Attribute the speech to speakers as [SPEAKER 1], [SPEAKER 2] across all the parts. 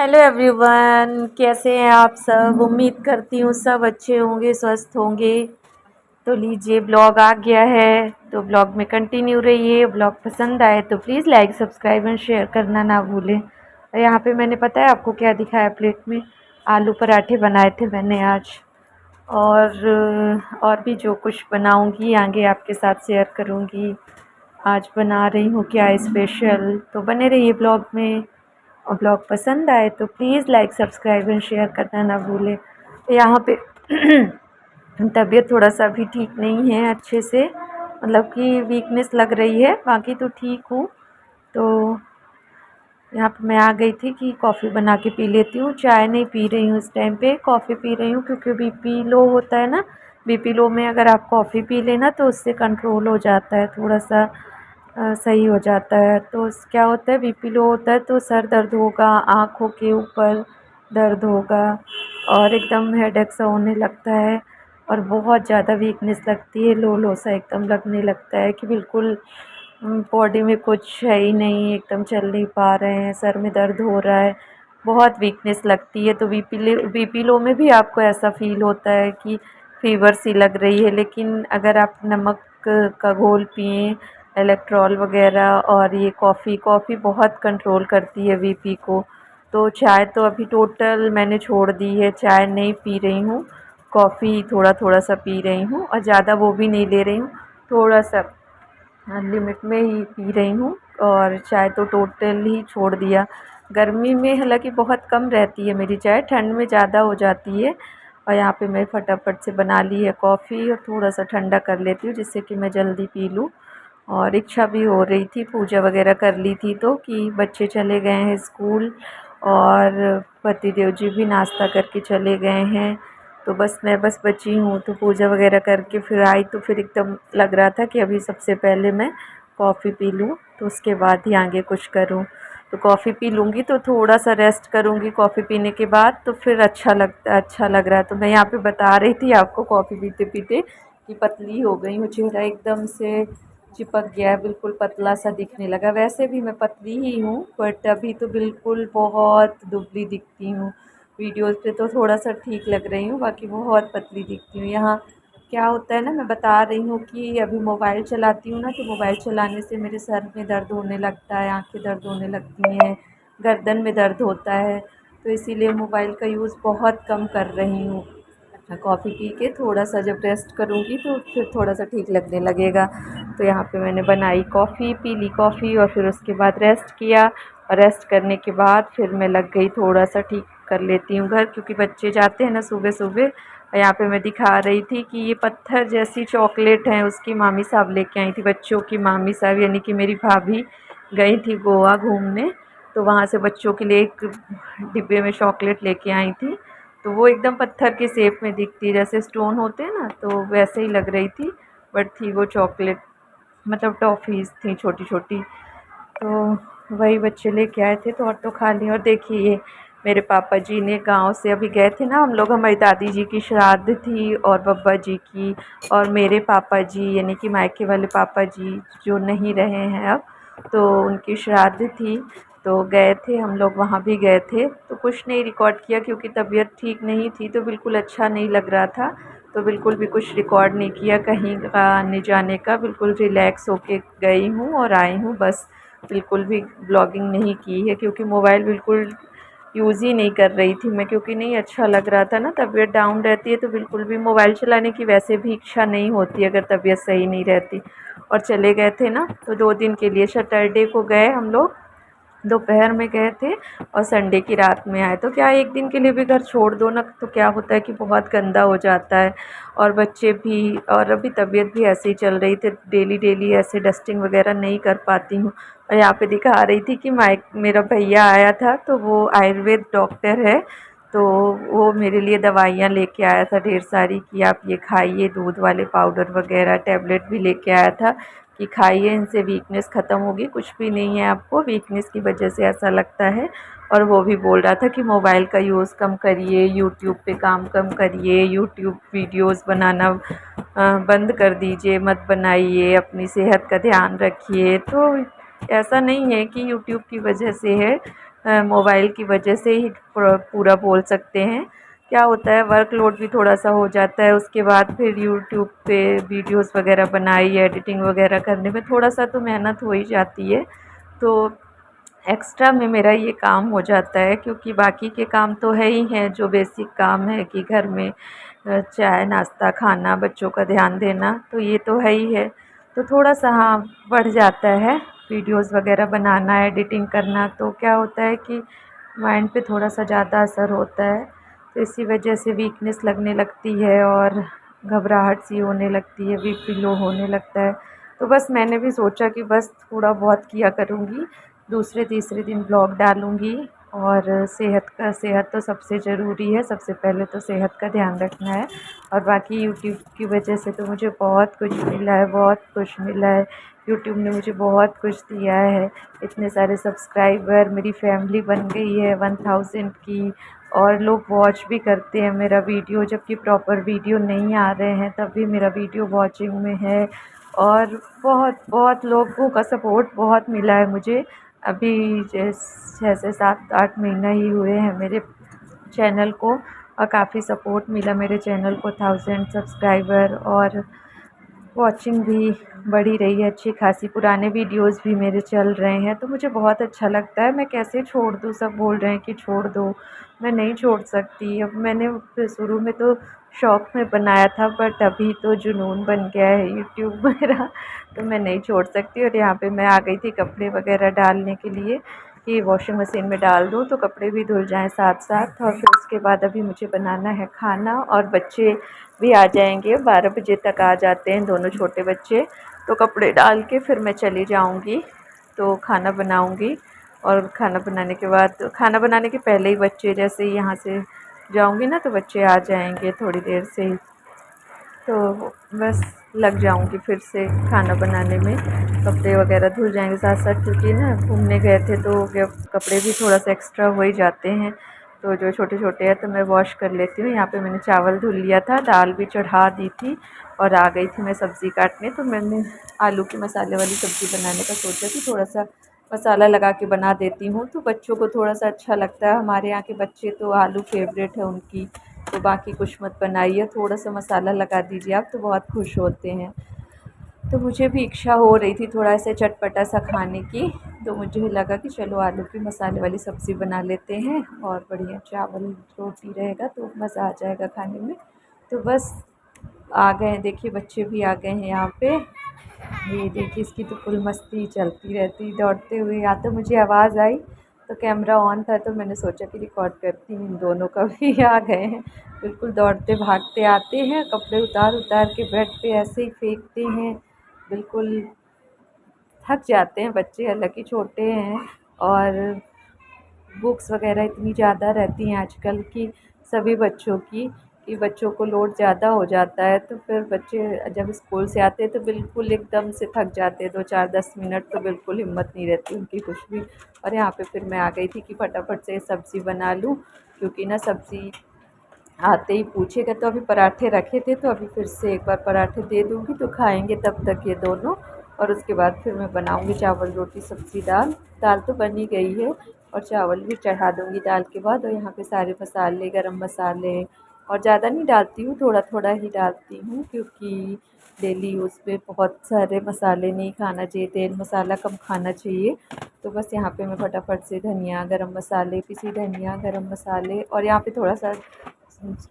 [SPEAKER 1] Hello everyone, कैसे हैं आप सब। उम्मीद करती हूँ सब अच्छे होंगे, स्वस्थ होंगे। तो लीजिए, ब्लॉग आ गया है तो ब्लॉग में कंटिन्यू रहिए। ब्लॉग पसंद आए तो please like subscribe and share करना ना भूलें। और यहाँ पे मैंने पता है आपको क्या दिखाया प्लेट में, आलू पराठे बनाए थे मैंने आज। और भी जो कुछ बनाऊँगी आगे आपके साथ शेयर करूँगी। आज बना रही हूँ क्या स्पेशल, तो बने रहिए ब्लॉग में। और ब्लॉग पसंद आए तो please like subscribe and share करना ना भूलें। तो यहाँ पे तबीयत थोड़ा सा भी ठीक नहीं है अच्छे से, मतलब कि वीकनेस लग रही है, बाकी तो ठीक हूँ। तो यहाँ पे मैं आ गई थी कि कॉफ़ी बना के पी लेती हूँ। चाय नहीं पी रही हूँ इस टाइम पे, कॉफ़ी पी रही हूँ क्योंकि बीपी लो होता है ना। बीपी लो में अगर आप कॉफ़ी पी लेना तो उससे कंट्रोल हो जाता है, थोड़ा सा सही हो जाता है। तो क्या होता है, बीपी लो होता है तो सर दर्द होगा, आँखों के ऊपर दर्द होगा और एकदम हेडेक सा होने लगता है और बहुत ज़्यादा वीकनेस लगती है। लो लो सा एकदम लगने लगता है कि बिल्कुल बॉडी में कुछ है ही नहीं, एकदम चल नहीं पा रहे हैं, सर में दर्द हो रहा है, बहुत वीकनेस लगती है। तो बीपी लो में भी आपको ऐसा फ़ील होता है कि फ़ीवर सी लग रही है। लेकिन अगर आप नमक का घोल पिएँ, इलेक्ट्रॉल वगैरह, और ये कॉफ़ी बहुत कंट्रोल करती है बीपी को। तो चाय तो अभी टोटल मैंने छोड़ दी है, चाय नहीं पी रही हूँ। कॉफ़ी थोड़ा थोड़ा सा पी रही हूँ और ज़्यादा वो भी नहीं ले रही हूँ, थोड़ा सा लिमिट में ही पी रही हूँ। और चाय तो टोटल ही छोड़ दिया। गर्मी में हालांकि बहुत कम रहती है मेरी चाय, ठंड में ज़्यादा हो जाती है। और यहाँ पे मैं फटाफट से बना ली है कॉफ़ी और थोड़ा सा ठंडा कर लेती हूँ जिससे कि मैं जल्दी पी लूँ। और इच्छा भी हो रही थी, पूजा वगैरह कर ली थी तो कि बच्चे चले गए हैं स्कूल और पतिदेव जी भी नाश्ता करके चले गए हैं। तो मैं बस बची हूँ, तो पूजा वगैरह करके फिर आई तो फिर एकदम लग रहा था कि अभी सबसे पहले मैं कॉफ़ी पी लूँ तो उसके बाद ही आगे कुछ करूँ। तो कॉफ़ी पी लूँगी तो थोड़ा सा रेस्ट करूँगी, कॉफ़ी पीने के बाद तो फिर अच्छा लग रहा है। तो मैं यहाँ पे बता रही थी आपको कॉफ़ी पीते पीते कि पतली हो गई हूँ, चेहरा एकदम से चिपक गया है, बिल्कुल पतला सा दिखने लगा। वैसे भी मैं पतली ही हूँ बट अभी तो बिल्कुल बहुत दुबली दिखती हूँ। वीडियोज़ पे तो थोड़ा सा ठीक लग रही हूँ, बाकी बहुत पतली दिखती हूँ। यहाँ क्या होता है ना, मैं बता रही हूँ कि अभी मोबाइल चलाती हूँ ना, तो मोबाइल चलाने से मेरे सर में दर्द होने लगता है, आँखें दर्द होने लगती हैं, गर्दन में दर्द होता है। तो इसीलिए मोबाइल का यूज़ बहुत कम कर रही हूँ। कॉफ़ी पी के थोड़ा सा जब रेस्ट करूँगी तो फिर थोड़ा सा ठीक लगने लगेगा। तो यहाँ पे मैंने बनाई कॉफ़ी, पी ली कॉफ़ी और फिर उसके बाद रेस्ट किया। और रेस्ट करने के बाद फिर मैं लग गई थोड़ा सा ठीक कर लेती हूँ घर, क्योंकि बच्चे जाते हैं ना सुबह सुबह। और यहाँ पे मैं दिखा रही थी कि ये पत्थर जैसी चॉकलेट है, उसकी मामी साहब लेके आई थी, बच्चों की मामी साहब यानी कि मेरी भाभी गई थी गोवा घूमने। तो वहाँ से बच्चों के लिए एक डिब्बे में चॉकलेट लेके आई थी। तो वो एकदम पत्थर के शेप में दिखती है, जैसे स्टोन होते हैं ना, तो वैसे ही लग रही थी। बट थी वो चॉकलेट, मतलब टॉफ़ीज़ थी छोटी छोटी। तो वही बच्चे लेके आए थे तो और तो खा ली। और देखिए ये मेरे पापा जी ने गांव से अभी गए थे ना हम लोग, हमारी दादी जी की श्राद्ध थी और बब्बा जी की, और मेरे पापा जी यानी कि मायके वाले पापा जी जो नहीं रहे हैं अब, तो उनकी श्राद्ध थी। तो गए थे हम लोग, वहाँ भी गए थे। तो कुछ नहीं रिकॉर्ड किया क्योंकि तबीयत ठीक नहीं थी, तो बिल्कुल अच्छा नहीं लग रहा था। तो बिल्कुल भी कुछ रिकॉर्ड नहीं किया कहीं का आने जाने का, बिल्कुल रिलैक्स होके गई हूँ और आई हूँ बस। बिल्कुल भी ब्लॉगिंग नहीं की है क्योंकि मोबाइल बिल्कुल यूज़ ही नहीं कर रही थी मैं, क्योंकि नहीं अच्छा लग रहा था ना। तबीयत डाउन रहती है तो बिल्कुल भी मोबाइल चलाने की वैसे भी इच्छा नहीं होती अगर तबीयत सही नहीं रहती। और चले गए थे ना, तो 2 दिन के लिए सैटरडे को गए हम लोग, दोपहर में गए थे और संडे की रात में आए। तो क्या एक दिन के लिए भी घर छोड़ दो ना, तो क्या होता है कि बहुत गंदा हो जाता है। और बच्चे भी, और अभी तबीयत भी ऐसे ही चल रही थी, डेली डेली ऐसे डस्टिंग वगैरह नहीं कर पाती हूँ। और यहाँ पे दिखा रही थी कि मेरा भैया आया था, तो वो आयुर्वेद डॉक्टर है। तो वो मेरे लिए दवाइयाँ लेके आया था ढेर सारी कि आप ये खाइए, दूध वाले पाउडर वगैरह, टैबलेट भी लेके आया था कि खाइए, इनसे वीकनेस ख़त्म होगी। कुछ भी नहीं है आपको, वीकनेस की वजह से ऐसा लगता है। और वो भी बोल रहा था कि मोबाइल का यूज़ कम करिए, यूट्यूब पे काम कम करिए, यूट्यूब वीडियोस बनाना बंद कर दीजिए, मत बनाइए, अपनी सेहत का ध्यान रखिए। तो ऐसा नहीं है कि यूट्यूब की वजह से है, मोबाइल की वजह से ही पूरा बोल सकते हैं। क्या होता है, वर्कलोड भी थोड़ा सा हो जाता है, उसके बाद फिर यूट्यूब पे वीडियोस वगैरह बनाई, एडिटिंग वगैरह करने में थोड़ा सा तो मेहनत हो ही जाती है। तो एक्स्ट्रा में मेरा ये काम हो जाता है, क्योंकि बाकी के काम तो है ही हैं, जो बेसिक काम है कि घर में चाय नाश्ता खाना बच्चों का ध्यान देना, तो ये तो है ही है। तो थोड़ा सा हाँ बढ़ जाता है, वीडियोस वगैरह बनाना एडिटिंग करना, तो क्या होता है कि माइंड पे थोड़ा सा ज़्यादा असर होता है। तो इसी वजह से वीकनेस लगने लगती है और घबराहट सी होने लगती है, बीपी लो होने लगता है। तो बस मैंने भी सोचा कि बस थोड़ा बहुत किया करूँगी, दूसरे तीसरे दिन ब्लॉग डालूँगी। और सेहत तो सबसे ज़रूरी है, सबसे पहले तो सेहत का ध्यान रखना है। और बाकी यूट्यूब की वजह से तो मुझे बहुत कुछ मिला है, बहुत कुछ मिला है। यूट्यूब ने मुझे बहुत कुछ दिया है, इतने सारे सब्सक्राइबर, मेरी फैमिली बन गई है 1000 की, और लोग वॉच भी करते हैं मेरा वीडियो, जबकि प्रॉपर वीडियो नहीं आ रहे हैं तब भी मेरा वीडियो वॉचिंग में है। और बहुत बहुत लोगों का सपोर्ट बहुत मिला है मुझे। अभी 6 से 7-8 महीना ही हुए हैं मेरे चैनल को, और काफ़ी सपोर्ट मिला मेरे चैनल को, 1000 सब्सक्राइबर, और वॉचिंग भी बढ़ी रही है अच्छी खासी, पुराने वीडियोस भी मेरे चल रहे हैं, तो मुझे बहुत अच्छा लगता है। मैं कैसे छोड़ दूँ, सब बोल रहे हैं कि छोड़ दो, मैं नहीं छोड़ सकती। अब मैंने फिर शुरू में तो शौक़ में बनाया था, बट अभी तो जुनून बन गया है यूट्यूब मेरा, तो मैं नहीं छोड़ सकती। और यहाँ पे मैं आ गई थी कपड़े वगैरह डालने के लिए कि वॉशिंग मशीन में डाल दूँ तो कपड़े भी धुल जाएँ साथ साथ। और फिर उसके बाद अभी मुझे बनाना है खाना, और बच्चे भी आ जाएंगे, 12 बजे तक आ जाते हैं दोनों छोटे बच्चे, तो कपड़े डाल के फिर मैं चली जाऊंगी, तो खाना बनाऊंगी। और खाना बनाने के बाद, खाना बनाने के पहले ही बच्चे, जैसे ही यहाँ से जाऊंगी ना तो बच्चे आ जाएंगे थोड़ी देर से ही, तो बस लग जाऊंगी फिर से खाना बनाने में। कपड़े वगैरह धुल जाएंगे साथ साथ, क्योंकि ना घूमने गए थे तो कपड़े भी थोड़ा सा एक्स्ट्रा हो ही जाते हैं, तो जो छोटे छोटे हैं तो मैं वॉश कर लेती हूँ। यहाँ पे मैंने चावल धुल लिया था, दाल भी चढ़ा दी थी, और आ गई थी मैं सब्ज़ी काटने। तो मैंने आलू की मसाले वाली सब्ज़ी बनाने का सोचा कि थोड़ा सा मसाला लगा के बना देती हूँ, तो बच्चों को थोड़ा सा अच्छा लगता है। हमारे यहाँ के बच्चे तो आलू फेवरेट है उनकी, तो बाकी कुछ मत बनाइए, थोड़ा सा मसाला लगा दीजिए आप, तो बहुत खुश होते हैं। तो मुझे भी इच्छा हो रही थी थोड़ा ऐसे चटपटा सा खाने की, तो मुझे लगा कि चलो आलू की मसाले वाली सब्ज़ी बना लेते हैं, और बढ़िया चावल रोटी रहेगा तो मज़ा आ जाएगा खाने में। तो बस आ गए हैं, देखिए बच्चे भी आ गए हैं यहाँ पे। ये देखिए इसकी तो फुल मस्ती चलती रहती दौड़ते हुए। या तो मुझे आवाज़ आई तो कैमरा ऑन था, तो मैंने सोचा कि रिकॉर्ड करती हूँ। इन दोनों का भी आ गए हैं, बिल्कुल दौड़ते भागते आते हैं, कपड़े उतार उतार के बेड पे ऐसे ही फेंकते हैं, बिल्कुल थक जाते हैं बच्चे, हालांकि छोटे हैं। और बुक्स वगैरह इतनी ज़्यादा रहती हैं आजकल की सभी बच्चों की, कि बच्चों को लोड ज़्यादा हो जाता है, तो फिर बच्चे जब स्कूल से आते हैं तो बिल्कुल एकदम से थक जाते हैं, 2-4-10 मिनट तो बिल्कुल हिम्मत नहीं रहती उनकी कुछ भी। और यहाँ पे फिर मैं आ गई थी कि फटाफट से सब्ज़ी बना लूँ, क्योंकि ना सब्ज़ी आते ही पूछेगा। तो अभी पराठे रखे थे, तो अभी फिर से एक बार पराठे दे दूँगी तो खाएंगे तब तक ये दोनों, और उसके बाद फिर मैं बनाऊँगी चावल रोटी सब्ज़ी दाल। दाल तो बन ही गई है, और चावल भी चढ़ा दूँगी दाल के बाद। और यहाँ पे सारे मसाले, गरम मसाले, और ज़्यादा नहीं डालती हूँ, थोड़ा थोड़ा ही डालती हूँ, क्योंकि डेली यूज़ पे बहुत सारे मसाले नहीं खाना चाहिए, तेल मसाला कम खाना चाहिए। तो बस यहाँ पे मैं फटाफट से धनिया, गरम मसाले, पिसी धनिया, गरम मसाले, और यहाँ पे थोड़ा सा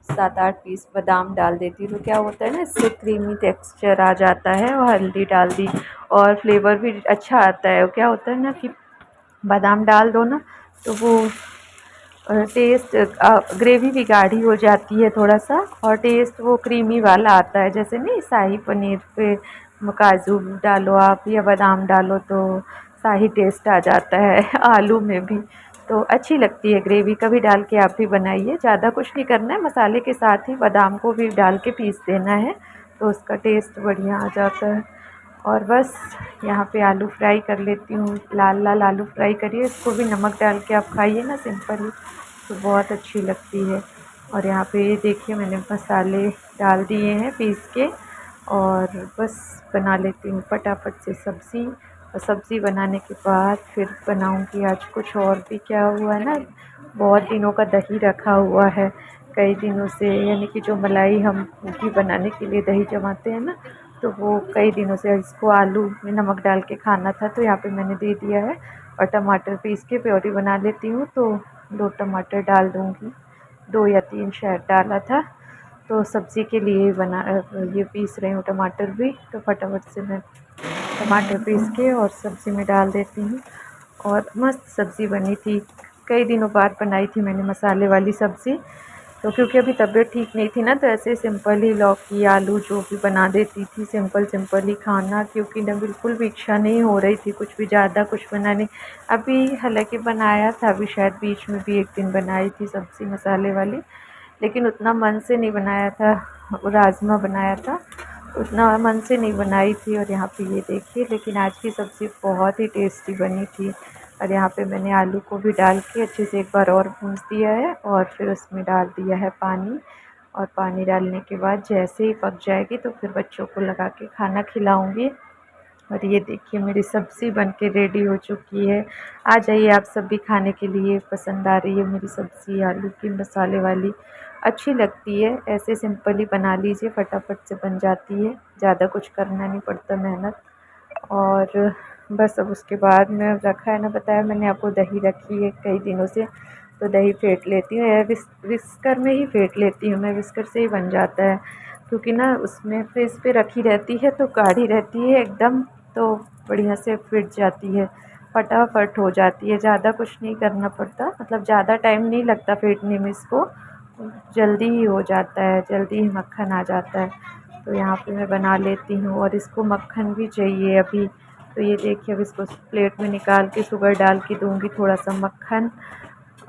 [SPEAKER 1] 7-8 पीस बादाम डाल देती हूँ, तो क्या होता है ना, इससे क्रीमी टेक्सचर आ जाता है। और हल्दी डाल दी, और फ्लेवर भी अच्छा आता है। और क्या होता है ना कि बादाम डाल दो ना तो वो टेस्ट, ग्रेवी भी गाढ़ी हो जाती है थोड़ा सा, और टेस्ट वो क्रीमी वाला आता है। जैसे नहीं शाही पनीर पे काजू डालो आप या बादाम डालो तो शाही टेस्ट आ जाता है आलू में भी, तो अच्छी लगती है ग्रेवी। कभी डाल के आप भी बनाइए, ज़्यादा कुछ नहीं करना है, मसाले के साथ ही बादाम को भी डाल के पीस देना है, तो उसका टेस्ट बढ़िया आ जाता है। और बस यहाँ पे आलू फ्राई कर लेती हूँ, लाल लाल आलू फ्राई करिए, इसको भी नमक डाल के आप खाइए ना सिंपल, तो बहुत अच्छी लगती है। और यहाँ पे ये देखिए मैंने मसाले डाल दिए हैं पीस के, और बस बना लेती हूँ फटाफट से सब्ज़ी। और सब्ज़ी बनाने के बाद फिर बनाऊंगी आज कुछ और भी। क्या हुआ है ना, बहुत दिनों का दही रखा हुआ है कई दिनों से, यानी कि जो मलाई हम घी बनाने के लिए दही जमाते हैं ना, तो वो कई दिनों से इसको आलू में नमक डाल के खाना था, तो यहाँ पे मैंने दे दिया है। और टमाटर पीस के प्योरी बना लेती हूँ, तो 2 टमाटर डाल दूँगी, 2 या 3 शायद डाला था। तो सब्ज़ी के लिए ही ये पीस रही हूँ टमाटर भी, तो फटाफट से मैं टमाटर पीस के और सब्ज़ी में डाल देती हूँ। और मस्त सब्ज़ी बनी थी, कई दिनों बाद बनाई थी मैंने मसाले वाली सब्ज़ी। तो क्योंकि अभी तबीयत ठीक नहीं थी ना, तो ऐसे सिंपल ही लौकी आलू जो भी बना देती थी, सिंपल सिंपल ही खाना, क्योंकि ना बिल्कुल भी इच्छा नहीं हो रही थी कुछ भी ज़्यादा कुछ बनाने। अभी हालांकि बनाया था, अभी शायद बीच में भी एक दिन बनाई थी सब्ज़ी मसाले वाली, लेकिन उतना मन से नहीं बनाया था। वो राजमा बनाया था, उतना मन से नहीं बनाई थी। और यहाँ पे ये देखिए, लेकिन आज की सब्ज़ी बहुत ही टेस्टी बनी थी। और यहाँ पे मैंने आलू को भी डाल के अच्छे से एक बार और भून दिया है, और फिर उसमें डाल दिया है पानी। और पानी डालने के बाद जैसे ही पक जाएगी तो फिर बच्चों को लगा के खाना खिलाऊँगी। और ये देखिए मेरी सब्ज़ी बन के रेडी हो चुकी है। आ जाइए आप सब भी खाने के लिए। पसंद आ रही है मेरी सब्ज़ी आलू की मसाले वाली, अच्छी लगती है। ऐसे सिंपल ही बना लीजिए, फटाफट से बन जाती है, ज़्यादा कुछ करना नहीं पड़ता मेहनत। और बस अब उसके बाद में रखा है ना, बताया मैंने आपको दही रखी है कई दिनों से, तो दही फेंट लेती हूँ, या विस्कर में ही फेंट लेती हूँ मैं, विस्कर से ही बन जाता है। क्योंकि ना उसमें फ्रिज पे रखी रहती है तो गाढ़ी रहती है एकदम, तो बढ़िया से फिट जाती है, फटाफट हो जाती है, ज़्यादा कुछ नहीं करना पड़ता, मतलब ज़्यादा टाइम नहीं लगता फेंटने में इसको, जल्दी ही हो जाता है, जल्दी ही मक्खन आ जाता है। तो यहाँ पे मैं बना लेती हूँ, और इसको मक्खन भी चाहिए अभी। तो ये देखिए, अब इसको प्लेट में निकाल के शुगर डाल के दूँगी थोड़ा सा मक्खन।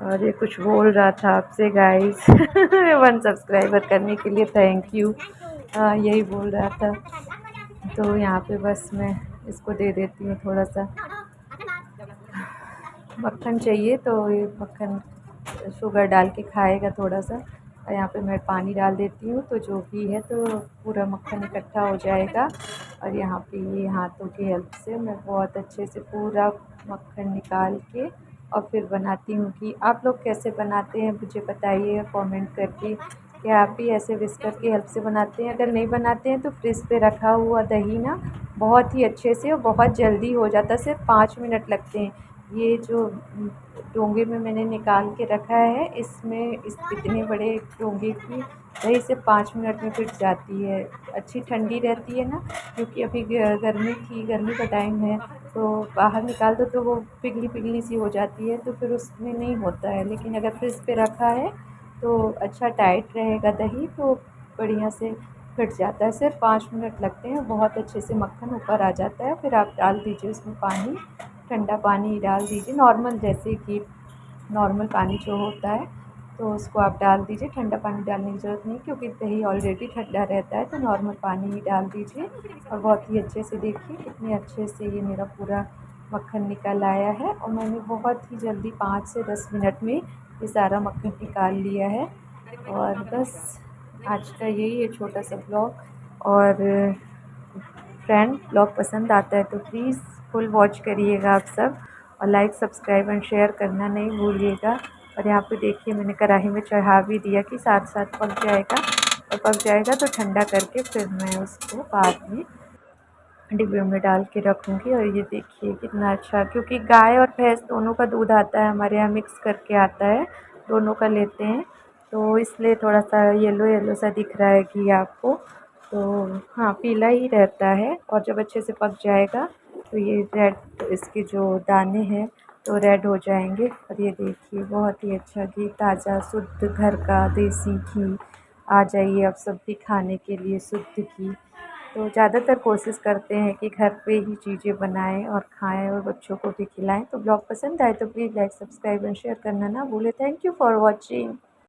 [SPEAKER 1] और ये कुछ बोल रहा था आपसे गाइस 1 सब्सक्राइबर करने के लिए थैंक यू। यही बोल रहा था। तो यहाँ पे बस मैं इसको दे देती हूँ थोड़ा सा मक्खन चाहिए, तो ये मक्खन शुगर डाल के खाएगा थोड़ा सा। और यहाँ पे मैं पानी डाल देती हूँ, तो जो भी है तो पूरा मक्खन इकट्ठा हो जाएगा। और यहाँ पे ये हाथों की हेल्प से मैं बहुत अच्छे से पूरा मक्खन निकाल के और फिर बनाती हूँ। कि आप लोग कैसे बनाते हैं मुझे बताइए कमेंट करके, क्या आप भी ऐसे विस्कर की हेल्प से बनाते हैं? अगर नहीं बनाते हैं तो फ्रिज पे रखा हुआ दही ना बहुत ही अच्छे से और बहुत जल्दी हो जाता है, सिर्फ 5 मिनट लगते हैं। ये जो डोंगे में मैंने निकाल के रखा है, इसमें इस इतने बड़े डोंगे की दही से 5 मिनट में फिट जाती है। अच्छी ठंडी रहती है ना, क्योंकि अभी गर्मी थी, गर्मी का टाइम है, तो बाहर निकाल दो तो वो पिघली पिघली सी हो जाती है, तो फिर उसमें नहीं होता है। लेकिन अगर फ्रिज पे रखा है तो अच्छा टाइट रहेगा दही, तो बढ़िया से फिट जाता है। सिर्फ 5 मिनट लगते हैं, बहुत अच्छे से मक्खन ऊपर आ जाता है। फिर आप डाल दीजिए उसमें पानी, ठंडा पानी डाल दीजिए, नॉर्मल जैसे कि नॉर्मल पानी जो होता है, तो उसको आप डाल दीजिए। ठंडा पानी डालने की ज़रूरत नहीं, क्योंकि दही ऑलरेडी ठंडा रहता है, तो नॉर्मल पानी ही डाल दीजिए। और बहुत ही अच्छे से देखिए कितने अच्छे से ये मेरा पूरा मक्खन निकल आया है, और मैंने बहुत ही जल्दी 5 से 10 मिनट में ये सारा मक्खन निकाल लिया है। और बस आज का यही है छोटा सा ब्लॉग। और फ्रेंड ब्लॉग पसंद आता है तो प्लीज़ फुल वॉच करिएगा आप सब, और लाइक सब्सक्राइब एंड शेयर करना नहीं भूलिएगा। और यहाँ पे देखिए मैंने कढ़ाई में चढ़ा भी दिया कि साथ साथ पक जाएगा, और पक जाएगा तो ठंडा करके फिर मैं उसको बाद में डिब्बे में डाल के रखूँगी। और ये देखिए कितना अच्छा, क्योंकि गाय और भैंस दोनों का दूध आता है हमारे यहाँ, मिक्स करके आता है, दोनों का लेते हैं, तो इसलिए थोड़ा सा येलो येलो सा दिख रहा है घी आपको। तो हाँ, पीला ही रहता है, और जब अच्छे से पक जाएगा तो ये रेड इसके जो दाने हैं तो रेड हो जाएंगे। और ये देखिए बहुत ही अच्छा घी, ताज़ा शुद्ध घर का देसी घी। आ जाइए आप सब भी खाने के लिए शुद्ध घी। तो ज़्यादातर कोशिश करते हैं कि घर पे ही चीज़ें बनाएं और खाएं और बच्चों को भी खिलाएं। तो ब्लॉग पसंद आए तो please like subscribe and share करना ना भूलें। Thank you for watching.